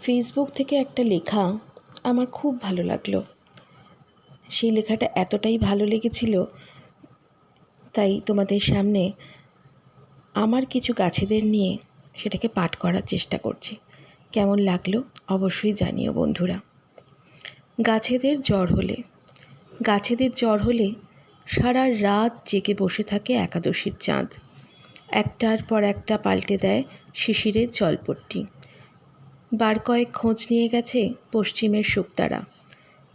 Facebook থেকে একটা লেখা আমার খুব ভালো লাগলো। সেই লেখাটা এতটাই ভালো লেগেছিল, তাই তোমাদের সামনে আমার কিছু গাছেদের নিয়ে সেটাকে পাঠ করার চেষ্টা করছি। কেমন লাগলো অবশ্যই জানিও বন্ধুরা। গাছেদের জ্বর হলে সারা রাত জেগে বসে থাকে একাদশীর চাঁদ। একটার পর একটা পাল্টে দেয় শিশিরের জলপট্টি। বার কয়েক খোঁজ নিয়ে গেছে পশ্চিমের শুকতারা।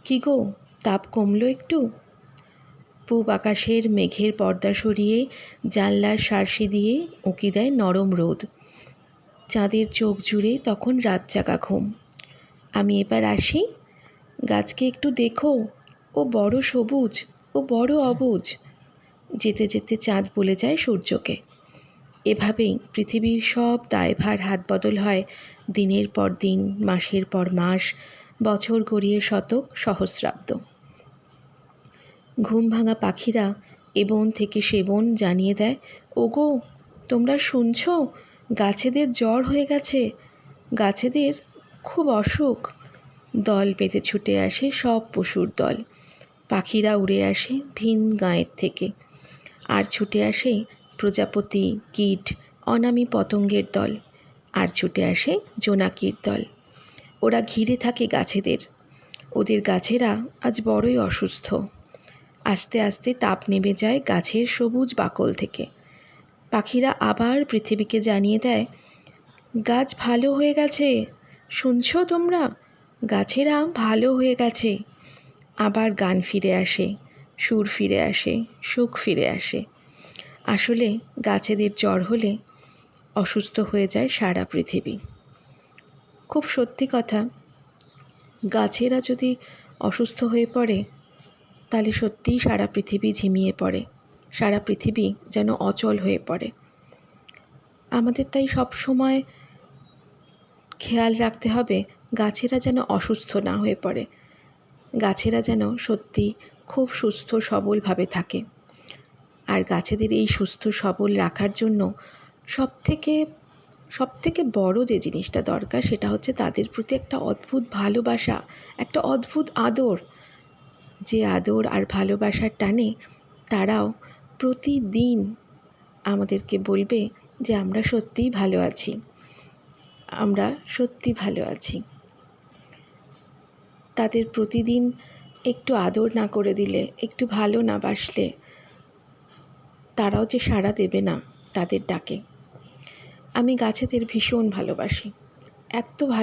কি গো, তাপ কমলো একটু? পূব আকাশের মেঘের পর্দা সরিয়ে জানলার শার্সি দিয়ে উঁকি দেয় নরম রোদ। চাঁদের চোখ জুড়ে তখন রাত জাগা ঘুম। আমি এবার আসি, গাছকে একটু দেখো, ও বড় সবুজ, ও বড় অবুজ। যেতে যেতে চাঁদ বলে যায় সূর্যকে। এভাবেই পৃথিবীর সব দায়ভার হাত বদল হয় দিনের পর দিন, মাসের পর মাস, বছর গড়িয়ে শতক, সহস্রাব্দ। ঘুম ভাঙা পাখিরা এ বন থেকে সে বন জানিয়ে দেয়, ওগো তোমরা শুনছ, গাছেদের জ্বর হয়ে গেছে, গাছেদের খুব অসুখ। দল পেতে ছুটে আসে সব পশুর দল। পাখিরা উড়ে আসে ভিন গাঁয়ের থেকে। আর ছুটে আসে প্রজাপতি, কীট, অনামী পতঙ্গের দল। আর ছুটে আসে জোনাকির দল। ওরা ঘিরে থাকে গাছেদের। ওদের গাছেরা আজ বড়ই অসুস্থ। আস্তে আস্তে তাপ নেমে যায় গাছের সবুজ বাকল থেকে। পাখিরা আবার পৃথিবীকে জানিয়ে দেয়, গাছ ভালো হয়ে গেছে, শুনছ তোমরা, গাছেরা ভালো হয়ে গেছে। আবার গান ফিরে আসে, সুর ফিরে আসে, সুখ ফিরে আসে। আসলে গাছেদের জ্বর হলে অসুস্থ হয়ে যায় সারা পৃথিবী। খুব সত্যি কথা, গাছেরা যদি অসুস্থ হয়ে পড়ে তাহলে সত্যিই সারা পৃথিবী ঝিমিয়ে পড়ে, সারা পৃথিবী যেন অচল হয়ে পড়ে। আমাদের তাই সব সময় খেয়াল রাখতে হবে গাছেরা যেন অসুস্থ না হয়ে পড়ে, গাছেরা যেন সত্যি খুব সুস্থ সবলভাবে থাকে। আর গাছেদের এই সুস্থ সবল রাখার জন্য সবথেকে বড় যে জিনিসটা দরকার সেটা হচ্ছে তাদের প্রতি একটা অদ্ভুত ভালোবাসা, একটা অদ্ভুত আদর। যে আদর আর ভালোবাসার টানে তারাও প্রতিদিন আমাদেরকে বলবে যে আমরা সত্যিই ভালো আছি, আমরা সত্যি ভালো আছি। তাদের প্রতিদিন একটু আদর না করে দিলে, একটু ভালো না বাসলে তারাও যে সাড়া দেবে না তাদের ডাকে। আমি গাছেদের ভীষণ ভালোবাসি, এত ভালো